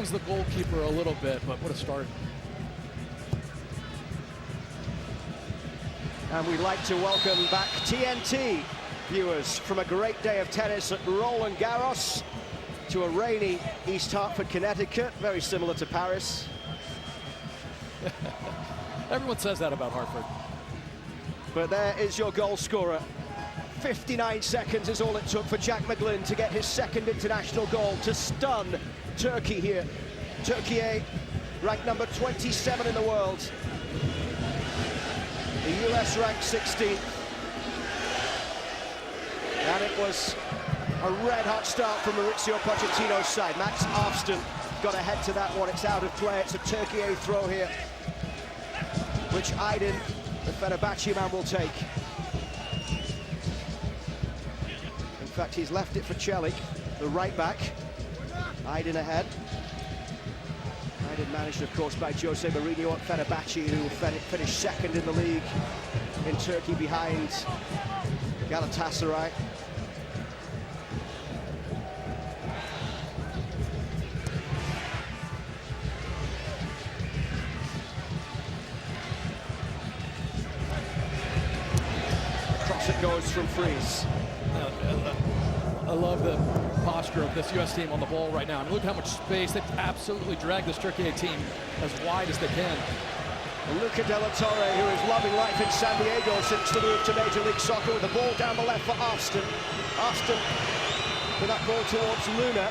stuns the goalkeeper a little bit, but what a start. And we'd like to welcome back TNT viewers from a great day of tennis at Roland Garros to a rainy East Hartford, Connecticut, very similar to Paris. Everyone says that about Hartford. But there is your goal scorer. 59 seconds is all it took for Jack McGlynn to get his second international goal to stun Turkey here. Turkiye, ranked number 27 in the world. The US ranked 16th. And it was a red-hot start from Mauricio Pochettino's side. Max Afston got ahead to that one. It's out of play. It's a Turkiye throw here, which Aydin, the Fenerbahce man, will take. In fact, he's left it for Celik, the right back. Aydin ahead. Aydin managed, of course, by Jose Mourinho at Fenerbahce, who finished second in the league in Turkey behind Galatasaray. Across it goes from Freeze. I love the posture of this U.S. team on the ball right now. I mean, look how much space. They've absolutely dragged this Turkey team as wide as they can. Luca de la Torre, who is loving life in San Diego since the move to Major League Soccer, with the ball down the left for Afston. Afston with that ball towards Luna.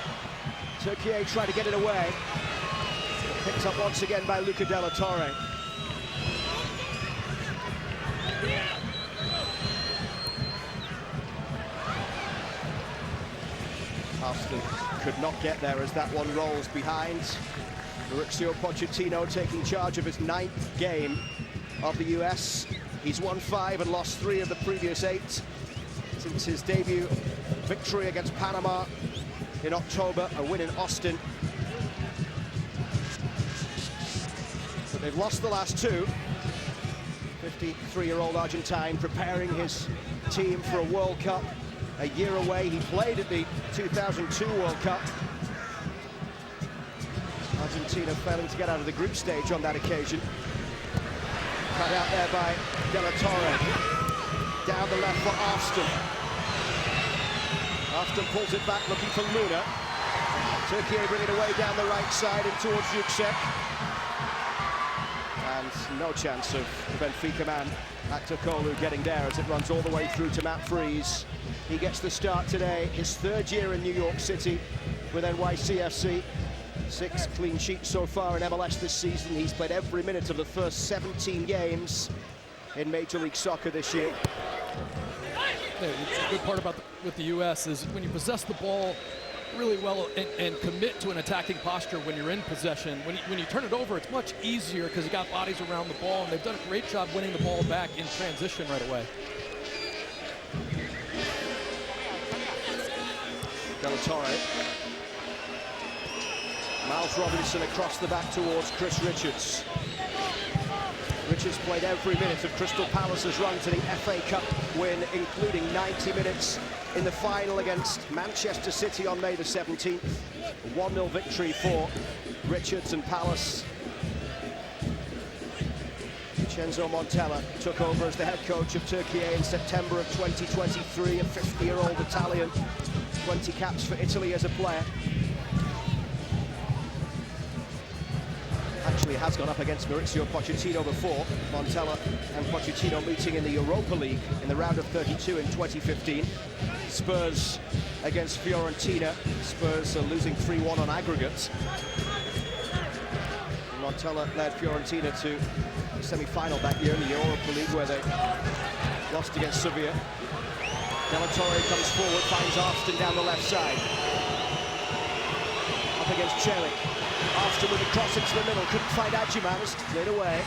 Turkiye tried to get it away. Picked up once again by Luca de la Torre. Afston could not get there as that one rolls behind. Mauricio Pochettino taking charge of his 9th game of the US. He's won 5 and lost 3 of the previous 8 since his debut victory against Panama in October, a win in Austin. But they've lost the last 2. 53-year-old Argentine preparing his team for a World Cup. A year away. He played at the 2002 World Cup. Argentina failing to get out of the group stage on that occasion. Cut out there by De La Torre. Down the left for Afston. Afston pulls it back, looking for Luna. Turkiye bring it away down the right side and towards Yüksek. And no chance of the Benfica man, Aktokolu, getting there as it runs all the way through to Matt Freeze. He gets the start today, his 3rd year in New York City with NYCFC. 6 clean sheets so far in MLS this season. He's played every minute of the first 17 games in Major League Soccer this year. The good part about with the U.S. is when you possess the ball really well and commit to an attacking posture when you're in possession. When you turn it over, it's much easier because you got bodies around the ball, and they've done a great job winning the ball back in transition right away. De La Torre. Miles Robinson across the back towards Chris Richards. Richards played every minute of Crystal Palace's run to the FA Cup win, including 90 minutes in the final against Manchester City on May the 17th. A 1-0 victory for Richards and Palace. Vincenzo Montella took over as the head coach of Turkiye in September of 2023, a 50-year-old Italian. 20 caps for Italy as a player. Actually has gone up against Mauricio Pochettino before. Montella and Pochettino meeting in the Europa League in the round of 32 in 2015. Spurs against Fiorentina. Spurs are losing 3-1 on aggregate. Montella led Fiorentina to the semi-final that year in the Europa League, where they lost against Sevilla. De La Torre comes forward, finds Afston down the left side. Up against Celik. Afston with a cross into the middle, couldn't find Adjiman, it's cleared away.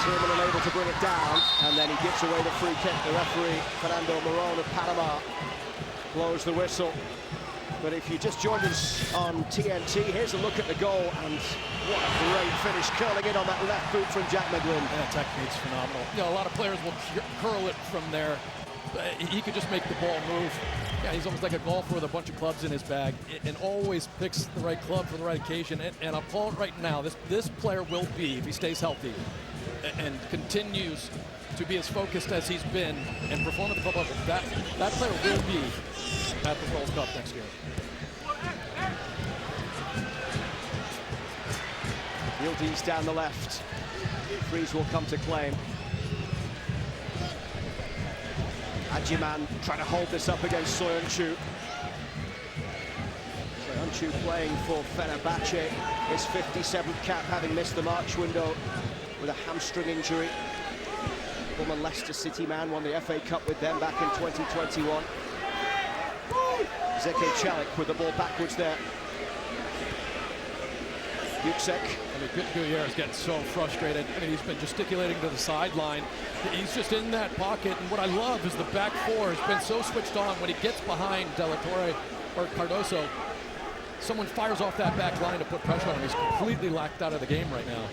Tillman unable to bring it down, and then he gives away the free kick. The referee, Fernando Morón of Panama, blows the whistle. But if you just joined us on TNT, here's a look at the goal, and what a great finish, curling in on that left boot from Jack McGlynn. Yeah, technique's phenomenal. You know, a lot of players will curl it from there. He could just make the ball move. Yeah, he's almost like a golfer with a bunch of clubs in his bag and always picks the right club for the right occasion. And I'll call it right now, this player will be, if he stays healthy and continues to be as focused as he's been and perform at the club level, that player will be at the World Cup next year. Yildiz down the left. Freeze will come to claim. Adjiman trying to hold this up against Soyuncu. Soyuncu playing for Fenerbahce, his 57th cap, having missed the March window with a hamstring injury. Former Leicester City man, won the FA Cup with them back in 2021. Zeki Çelik with the ball backwards there. Yüksek. I mean, Gouillier is getting so frustrated. I mean, he's been gesticulating to the sideline. He's just in that pocket, and what I love is the back four has been so switched on. When he gets behind De La Torre or Cardoso, someone fires off that back line to put pressure on him. He's completely locked out of the game right now.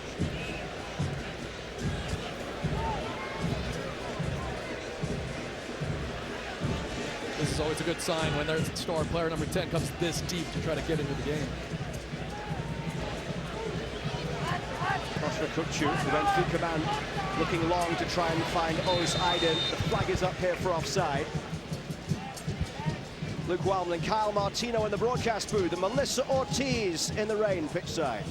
This is always a good sign when their star player number 10 comes this deep to try to get into the game. Cross for Kukçu, the Benfica man looking long to try and find Oğuz Aydın. The flag is up here for offside. Luke Wildman, Kyle Martino in the broadcast booth, and Melissa Ortiz in the rain, pitch side.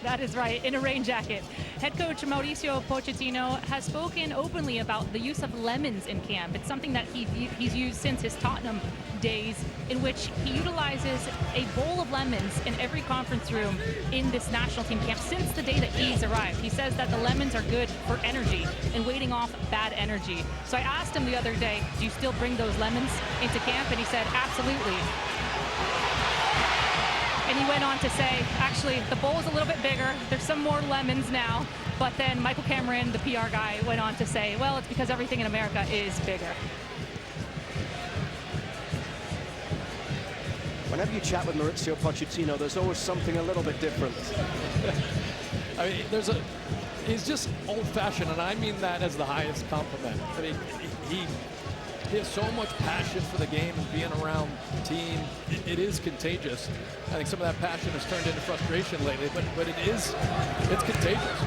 That is right, in a rain jacket. Head coach Mauricio Pochettino has spoken openly about the use of lemons in camp. It's something that he's used since his Tottenham days, in which he utilizes a bowl of lemons in every conference room in this national team camp since the day that he's arrived. He says that the lemons are good for energy and waiting off bad energy. So I asked him the other day, do you still bring those lemons into camp? And he said, absolutely. And he went on to say, actually, the bowl's a little bit bigger. There's some more lemons now. But then Michael Cameron, the PR guy, went on to say, well, it's because everything in America is bigger. Whenever you chat with Mauricio Pochettino, there's always something a little bit different. I mean, he's just old-fashioned, and I mean that as the highest compliment. I mean, he has so much passion for the game and being around the team. It is contagious. I think some of that passion has turned into frustration lately, but it's contagious.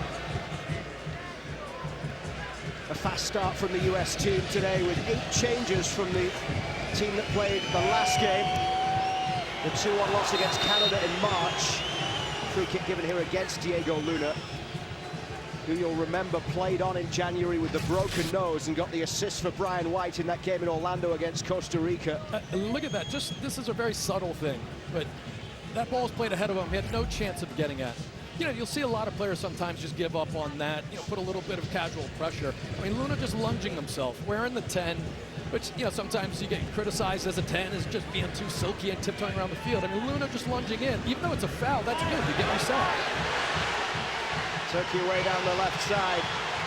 A fast start from the US team today with 8 changes from the team that played the last game. The 2-1 loss against Canada in March. Free kick given here against Diego Luna, who you'll remember played on in January with the broken nose and got the assist for Brian White in that game in Orlando against Costa Rica. Look at that. This is a very subtle thing, but that ball was played ahead of him. He had no chance of getting at. You know, you'll see a lot of players sometimes just give up on that, you know, put a little bit of casual pressure. I mean, Luna just lunging himself, wearing the 10, which, you know, sometimes you get criticized as a 10 as just being too silky and tiptoeing around the field. I mean, Luna just lunging in. Even though it's a foul, that's good. You get reset. Turkey away down the left side.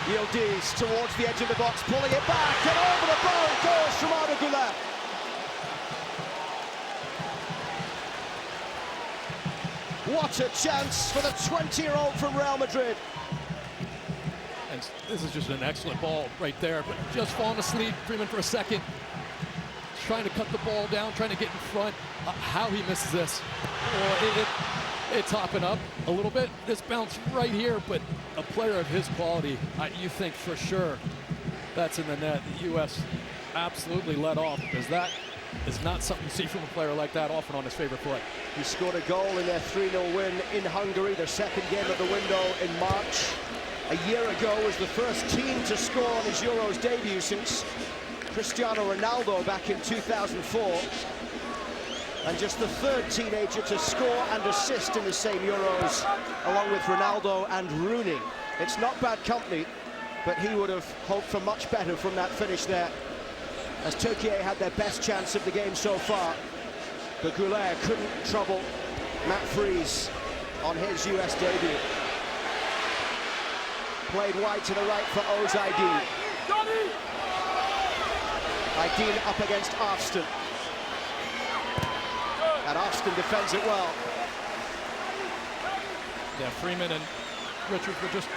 Yildiz towards the edge of the box, pulling it back, and over the bar it goes from Arda Güler. What a chance for the 20-year-old from Real Madrid. And this is just an excellent ball right there, but just falling asleep, dreaming for a second, trying to cut the ball down, trying to get in front. How he misses this. Well, it's hopping up a little bit. This bounce right here, but a player of his quality, you think for sure that's in the net. The U.S. absolutely let off, because that is not something you see from a player like that often on his favorite foot. He scored a goal in their 3-0 win in Hungary, their second game at the window in March. A year ago was the first team to score on his Euros debut since Cristiano Ronaldo back in 2004. And just the third teenager to score and assist in the same Euros, along with Ronaldo and Rooney. It's not bad company, but he would have hoped for much better from that finish there, as Turkiye had their best chance of the game so far. But Güler couldn't trouble Matt Freeze on his US debut. Played wide to the right for Oğuz Aydın. Aydın up against Arslan. And Arslan defends it well. Yeah, Freeman and Richards were just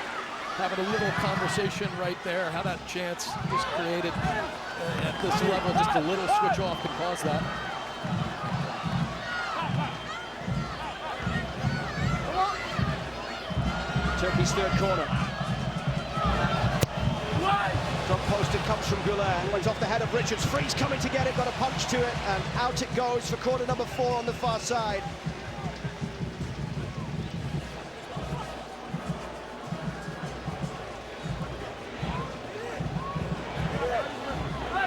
having a little conversation right there, how that chance was created at this level, just a little switch off can cause that. Turkey's third corner. Front post, it comes from Güler. Went off the head of Richards. Freeze coming to get it, got a punch to it, and out it goes for corner number 4 on the far side.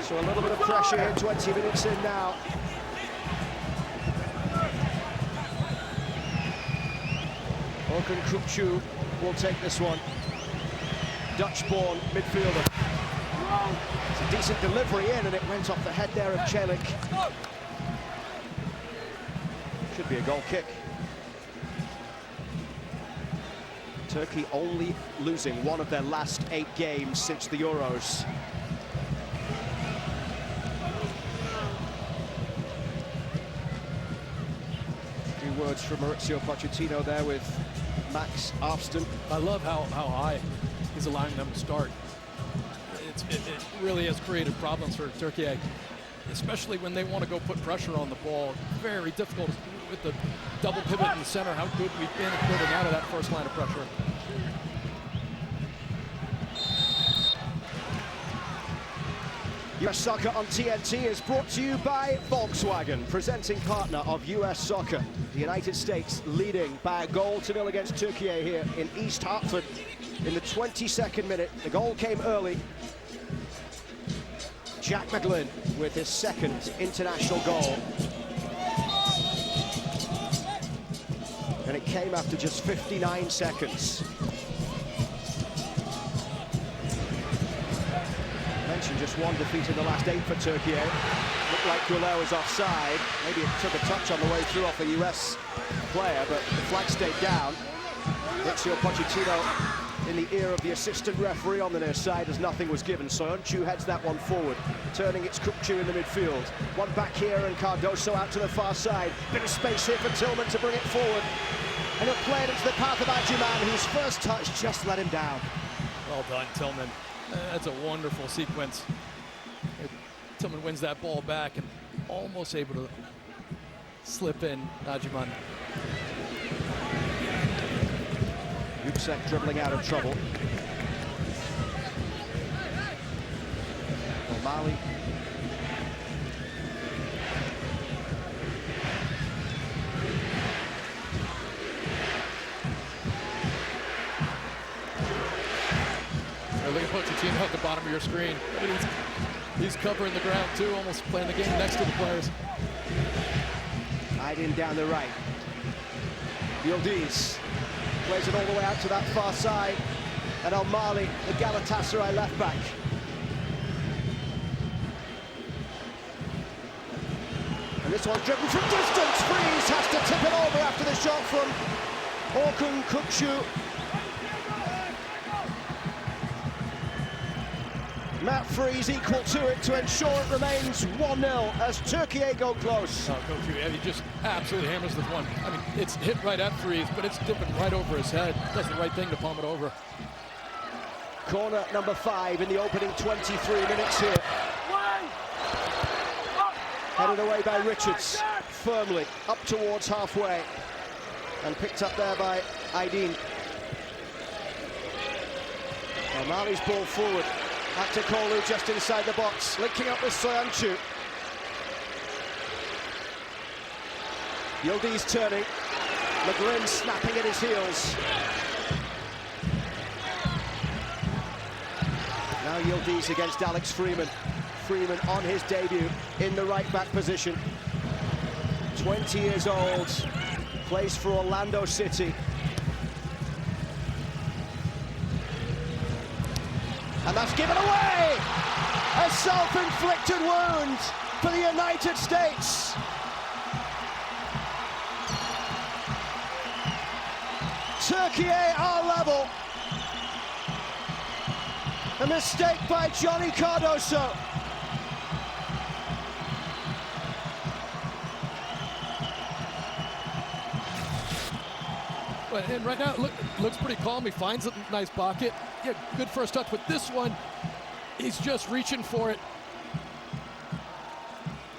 So a little bit of pressure here, 20 minutes in now. Orkun Kukçu will take this one. Dutch-born midfielder. It's a decent delivery in, and it went off the head there of Çelik. Should be a goal kick. Turkey only losing one of their last 8 games since the Euros. A few words from Mauricio Pochettino there with Max Afston. I love how high he's allowing them to start. It really has created problems for Turkiye, especially when they want to go put pressure on the ball. Very difficult with the double pivot in the center, how good we've been at building out of that first line of pressure. US Soccer on TNT is brought to you by Volkswagen, presenting partner of US Soccer. The United States leading by a goal to 0 against Turkey here in East Hartford in the 22nd minute. The goal came early. Jack McGlynn with his second international goal. And it came after just 59 seconds. Just one defeat in the last 8 for Turkey. Looked like Güler was offside. Maybe it took a touch on the way through off a US player, but the flag stayed down. Mauricio Pochettino in the ear of the assistant referee on the near side as nothing was given. Soyuncu heads that one forward, turning its Kukçu in the midfield. One back here and Cardoso out to the far side. Bit of space here for Tillman to bring it forward. And he'll play it into the path of Adjiman, whose first touch just let him down. Well done, Tillman. That's a wonderful sequence. Tillman wins that ball back and almost able to slip in Adjiman. Yüksek dribbling out of trouble. Mali. Look at Pochettino at the bottom of your screen. He's covering the ground too, almost playing the game next to the players. Aydin down the right. Yildiz plays it all the way out to that far side. And El Mali, the Galatasaray left back. And this one's driven from distance. Freeze has to tip it over after the shot from Orkun Kukçu. Matt Freeze equal to it to ensure it remains 1-0 as Turkiye go close. He just absolutely hammers this one. I mean, it's hit right at Freeze, but it's dipping right over his head. Does the right thing to palm it over. Corner number 5 in the opening 23 minutes here. Headed away by Richards, firmly up towards halfway. And picked up there by Aydin. Mali's ball forward. Back to Kolu just inside the box, linking up with Soyuncu. Yildiz turning. McGlynn snapping at his heels. Now Yildiz against Alex Freeman. Freeman on his debut in the right back position. 20 years old, plays for Orlando City. And that's given away! A self-inflicted wound for the United States. Turkiye are level. A mistake by Johnny Cardoso. And right now, looks pretty calm. He finds a nice pocket. yeah, good first touch, but this one, he's just reaching for it.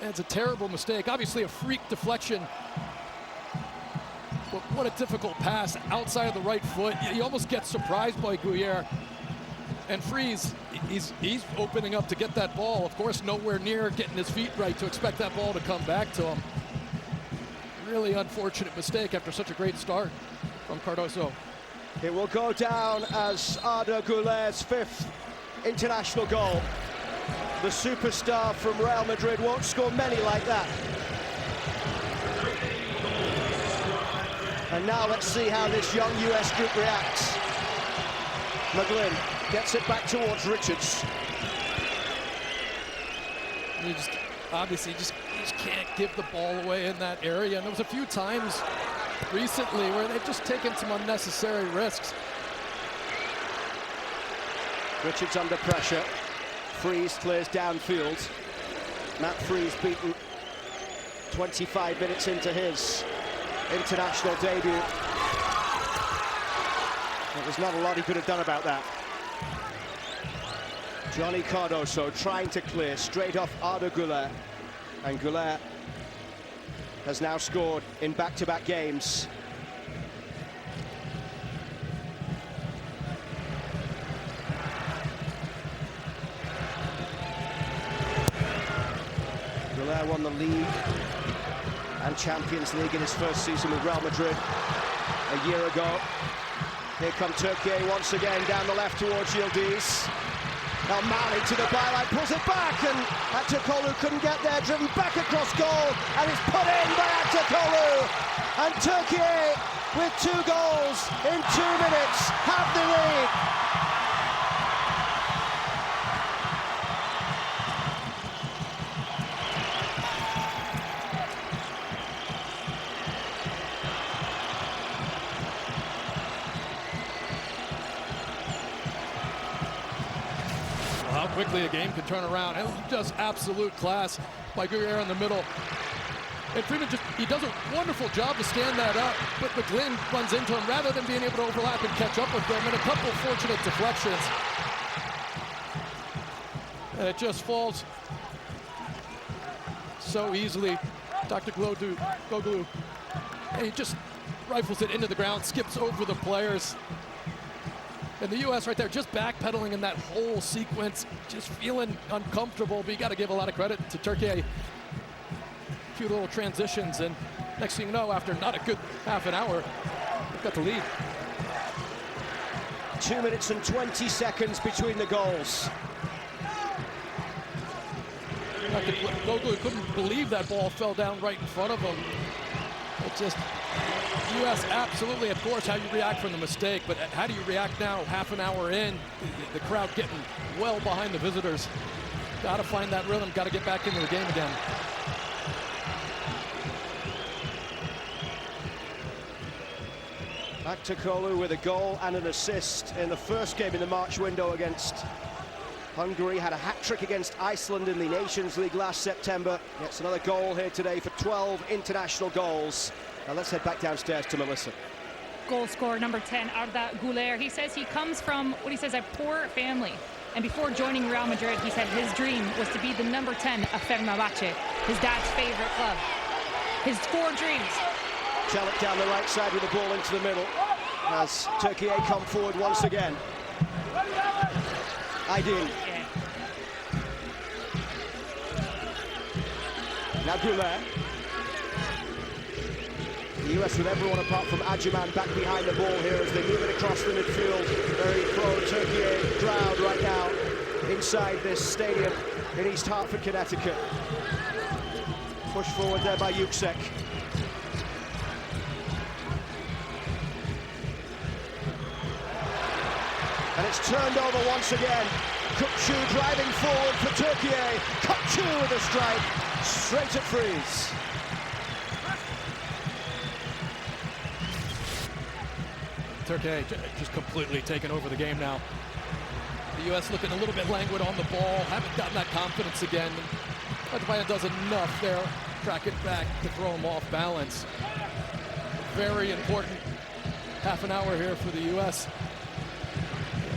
And it's a terrible mistake. Obviously a freak deflection. But what a difficult pass outside of the right foot. He almost gets surprised by Guyer. And Freeze, he's opening up to get that ball. Of course, nowhere near getting his feet right to expect that ball to come back to him. Really unfortunate mistake after such a great start from Cardoso. It will go down as Arda Güler's 5th international goal. The superstar from Real Madrid won't score many like that. And now let's see how this young US group reacts. McGlynn gets it back towards Richards. You just obviously just can't give the ball away in that area. And there was a few times recently where they've just taken some unnecessary risks. Richards under pressure. Freeze clears downfield. Matt Freeze beaten 25 minutes into his international debut. There's not a lot he could have done about that. Johnny Cardoso trying to clear straight off Arda Güler. And Güler has now scored in back-to-back games. Güler won the league and Champions League in his first season with Real Madrid a year ago. Here come Turkiye once again down the left towards Yildiz. Now Mali to the byline, pulls it back, and Aktürkoğlu couldn't get there, driven back across goal, and it's put in by Aktürkoğlu. And Turkiye, with 2 goals in 2 minutes, have the lead. How quickly a game can turn around. It was just absolute class by Guyer in the middle. And Freeman he does a wonderful job to stand that up, but McGlynn runs into him rather than being able to overlap and catch up with them, and a couple of fortunate deflections. And it just falls so easily. Dr. Goglu, and he just rifles it into the ground, skips over the players. And the U.S. right there just backpedaling in that whole sequence, just feeling uncomfortable, but you got to give a lot of credit to Turkiye. A few little transitions, and next thing you know, after not a good half an hour, they've got the lead. 2 minutes and 20 seconds between the goals. Goglu couldn't believe that ball fell down right in front of him. It just, U.S. absolutely, of course, how you react from the mistake, but how do you react now, half an hour in, the crowd getting well behind the visitors. Got to find that rhythm, got to get back into the game again. Aktürkoğlu with a goal and an assist in the first game in the March window against Hungary. Had a hat-trick against Iceland in the Nations League last September. Gets another goal here today for 12 international goals. Now let's head back downstairs to Melissa. Goal scorer number 10, Arda Güler. He says he comes from what he says a poor family. And before joining Real Madrid, he said his dream was to be the number 10 of Fenerbahce, his dad's favorite club. His 4 dreams. Çalık down the right side with the ball into the middle as Turkiye come forward once again. Aydin. Yeah. Now Güler. The US with everyone apart from Agyman back behind the ball here as they move it across the midfield. Very pro-Turkiye crowd right now inside this stadium in East Hartford, Connecticut. Pushed forward there by Yüksek. And it's turned over once again. Kukçu driving forward for Turkiye. Kukçu with a strike, straight at Freeze. Turkiye just completely taken over the game now. The U.S. looking a little bit languid on the ball, haven't gotten that confidence again. Agyman does enough there, track it back to throw him off balance. Very important half an hour here for the U.S.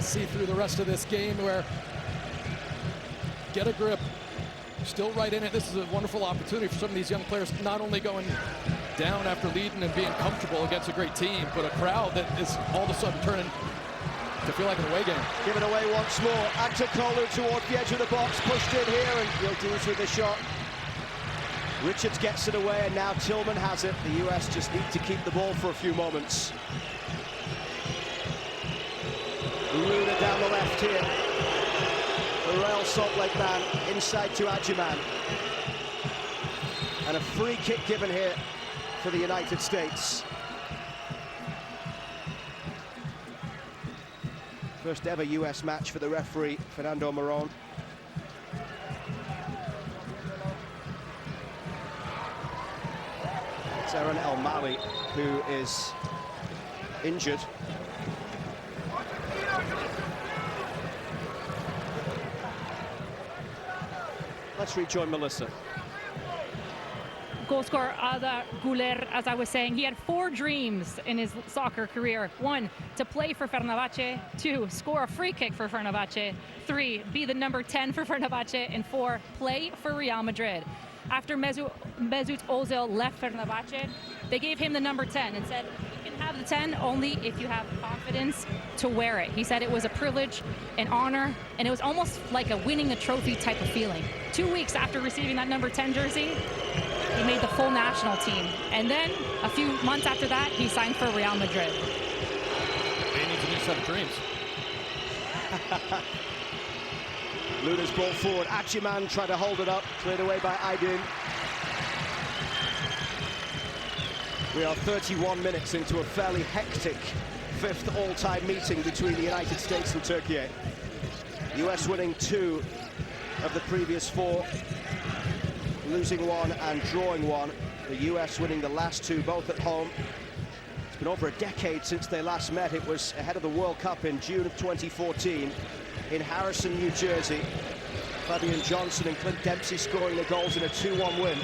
see through the rest of this game where get a grip, still right in it. This is a wonderful opportunity for some of these young players, not only going down after leading and being comfortable against a great team, but a crowd that is all of a sudden turning to feel like an away game. Give it away once more. Aktakolu toward the edge of the box, pushed in here, and Yildiz with the shot. Richards gets it away, and now Tillman has it. The US just need to keep the ball for a few moments. Luna down the left here. The Real Salt Lake man inside to Adjiman. And a free kick given here for the United States. First ever US match for the referee, Fernando Moron. It's Aaron El Mali who is injured. Let's rejoin Melissa. Goal scorer Ada Guler, as I was saying, he had 4 dreams in his soccer career. 1, to play for Fenerbahce. 2, score a free kick for Fenerbahce. 3, be the number 10 for Fenerbahce. And 4, play for Real Madrid. After Mesut Ozil left Fenerbahce, they gave him the number 10 and said, you can have the 10 only if you have confidence to wear it. He said it was a privilege, an honor, and it was almost like a winning a trophy type of feeling. 2 weeks after receiving that number 10 jersey, he made the full national team. And then a few months after that, he signed for Real Madrid. He needs a new set of dreams. Luna's ball forward. Adjiman tried to hold it up, cleared away by Aydin. We are 31 minutes into a fairly hectic 5th all-time meeting between the United States and Turkiye. US winning 2 of the previous 4, losing 1 and drawing 1. The US winning the last 2, both at home. It's been over a decade since they last met. It was ahead of the World Cup in June of 2014 in Harrison, New Jersey. Fabian Johnson and Clint Dempsey scoring the goals in a 2-1 win.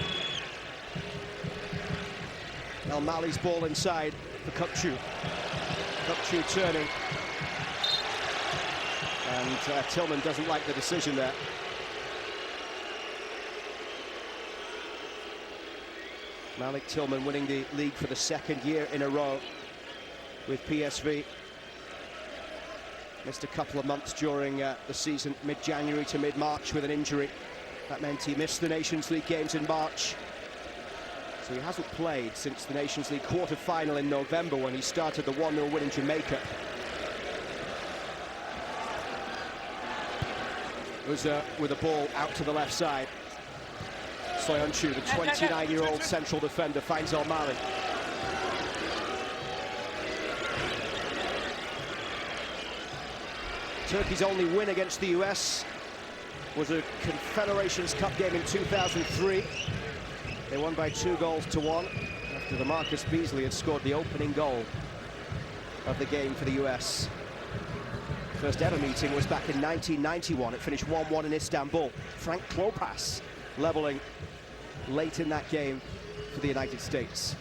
El Mali's ball inside for Kupchu. Kupchu turning. And Tillman doesn't like the decision there. Malik Tillman winning the league for the 2nd year in a row with PSV. Missed a couple of months during the season, mid-January to mid-March with an injury. That meant he missed the Nations League games in March. So he hasn't played since the Nations League quarter-final in November when he started the 1-0 win in Jamaica. Uza with a ball out to the left side. Soyuncu, the 29-year-old central defender, finds El Mali. Turkey's only win against the US was a Confederations Cup game in 2003. They won by 2-1 after DeMarcus Beasley had scored the opening goal of the game for the US. First ever meeting was back in 1991. It finished 1-1 in Istanbul. Frank Klopas leveling late in that game for the United States.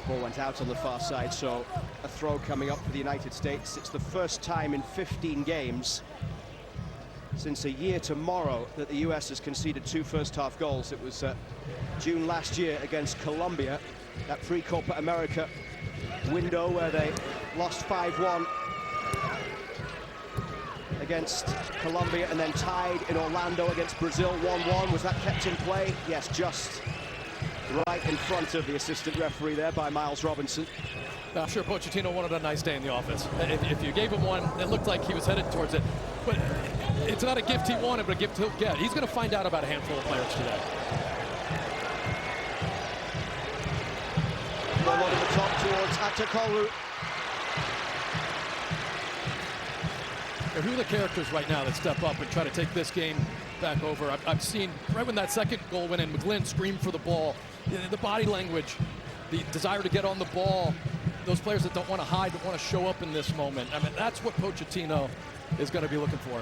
Ball went out on the far side, so a throw coming up for the United States. It's the first time in 15 games since a year tomorrow that the US has conceded 2 first-half goals. It was June last year against Colombia, that pre-Copa America window where they lost 5-1 against Colombia and then tied in Orlando against Brazil 1-1. Was that kept in play? Yes, just right in front of the assistant referee there by Miles Robinson. I'm sure Pochettino wanted a nice day in the office. If you gave him one, it looked like he was headed towards it. But it's not a gift he wanted, but a gift he'll get. He's going to find out about a handful of players today. Ball over the top towards Aktakolu. Who are the characters right now that step up and try to take this game back over? I've seen right when that second goal went in, McGlynn screamed for the ball. The body language, the desire to get on the ball, those players that don't want to hide, but want to show up in this moment. I mean, that's what Pochettino is going to be looking for.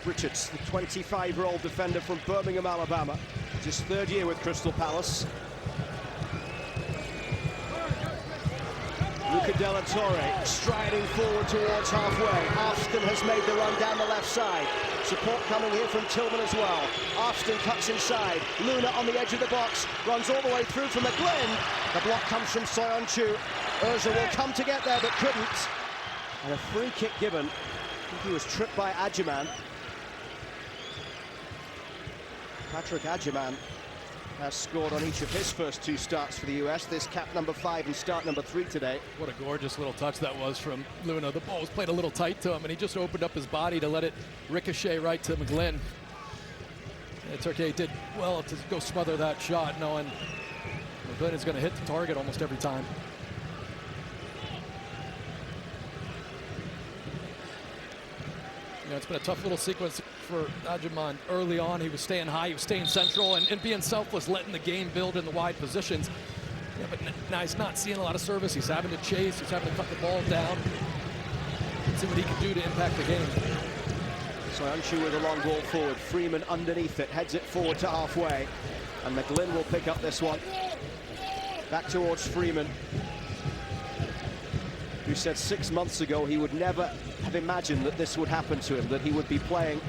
Richards, the 25-year-old defender from Birmingham, Alabama. Just third year with Crystal Palace. Luca Della Torre striding forward towards halfway. Austin has made the run down the left side. Support coming here from Tillman as well. Austin cuts inside. Luna on the edge of the box. Runs all the way through from McGlynn. The block comes from Soyuncu. Urza will come to get there but couldn't. And a free kick given. I think he was tripped by Adjiman. Patrick Adjiman has scored on each of his first 2 starts for the US. This cap number 5 and start number 3 today. What a gorgeous little touch that was from Luna. The ball was played a little tight to him, and he just opened up his body to let it ricochet right to McGlynn. And Turkiye did well to go smother that shot, knowing McGlynn is going to hit the target almost every time. You know, it's been a tough little sequence for Adjiman early on. He was staying high, he was staying central, and being selfless, letting the game build in the wide positions. Yeah, but now he's not seeing a lot of service. He's having to chase, he's having to cut the ball down. See what he can do to impact the game. Soyuncu with a long ball forward. Freeman underneath it, heads it forward to halfway. And McGlynn will pick up this one. Back towards Freeman, who said 6 months ago he would never have imagined that this would happen to him, that he would be playing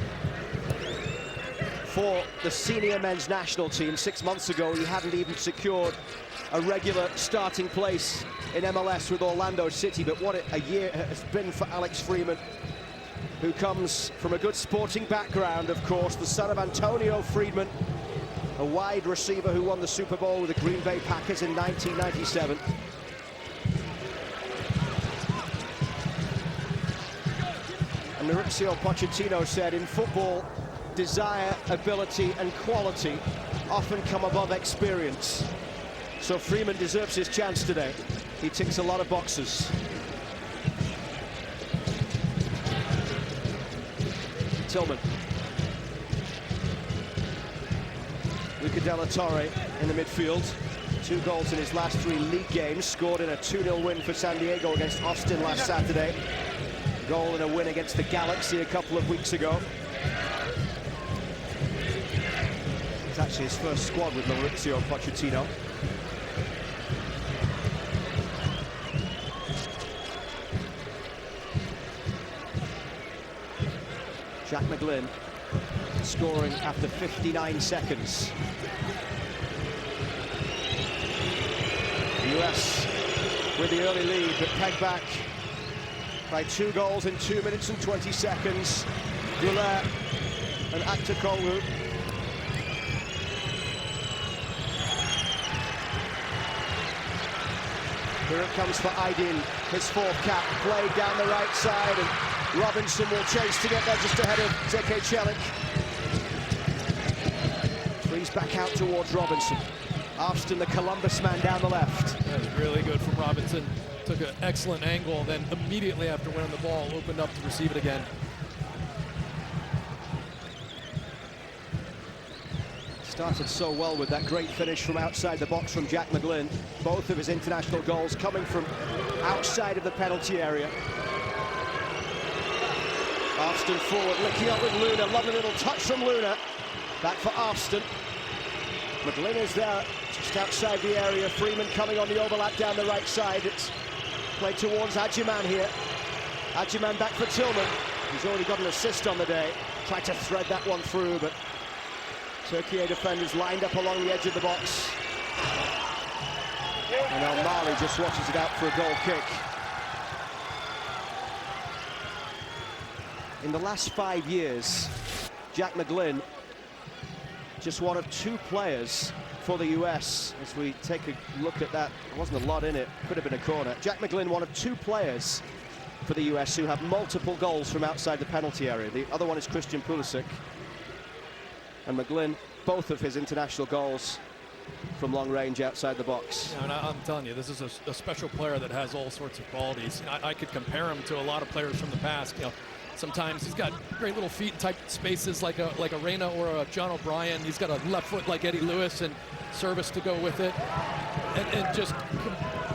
for the senior men's national team. 6 months ago, he hadn't even secured a regular starting place in MLS with Orlando City. But what a year has been for Alex Freeman, who comes from a good sporting background, of course, the son of Antonio Freeman, a wide receiver who won the Super Bowl with the Green Bay Packers in 1997. And Mauricio Pochettino said, in football, desire, ability and quality often come above experience. So Freeman deserves his chance today. He ticks a lot of boxes. Tillman. Luca Della Torre in the midfield. 2 goals in his last 3 league games. Scored in a 2-0 win for San Diego against Austin last Saturday. Goal in a win against the Galaxy a couple of weeks ago. It's actually his first squad with Mauricio Pochettino. Jack McGlynn scoring after 59 seconds. The US with the early lead, but pegged back by 2 goals in 2 minutes and 20 seconds. Goulet and Aktakoglu. Here it comes for Aydin, his 4th cap, played down the right side, and Robinson will chase to get there just ahead of Zeke Celik. Frees back out towards Robinson. Austin, the Columbus man, down the left. That was really good from Robinson. Took an excellent angle, then immediately after winning the ball, opened up to receive it again. Started so well with that great finish from outside the box from Jack McGlynn. Both of his international goals coming from outside of the penalty area. Austin forward, linking up with Luna. Lovely little touch from Luna. Back for Austin. McGlynn is there, just outside the area. Freeman coming on the overlap down the right side. It's played towards Adjiman here. Adjiman back for Tillman. He's already got an assist on the day. Tried to thread that one through, but Turkiye defenders lined up along the edge of the box. And El Mali just watches it out for a goal kick. In the last 5 years, Jack McGlynn, just one of 2 players for the US. As we take a look at that, there wasn't a lot in it, could have been a corner. Jack McGlynn, one of 2 players for the US who have multiple goals from outside the penalty area. The other one is Christian Pulisic. And McGlynn, both of his international goals from long range outside the box. You know, and I'm telling you, this is a special player that has all sorts of qualities. I could compare him to a lot of players from the past. You know, Sometimes he's got great little feet in tight spaces like a Reyna or a John O'Brien. He's got a left foot like Eddie Lewis and service to go with it. And just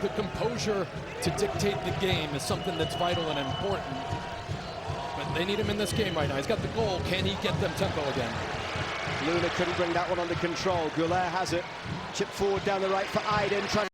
the composure to dictate the game is something that's vital and important. But they need him in this game right now. He's got the goal. Can he get them tempo again? Luna couldn't bring that one under control. Goulet has it. Chip forward down the right for Aydin. Trying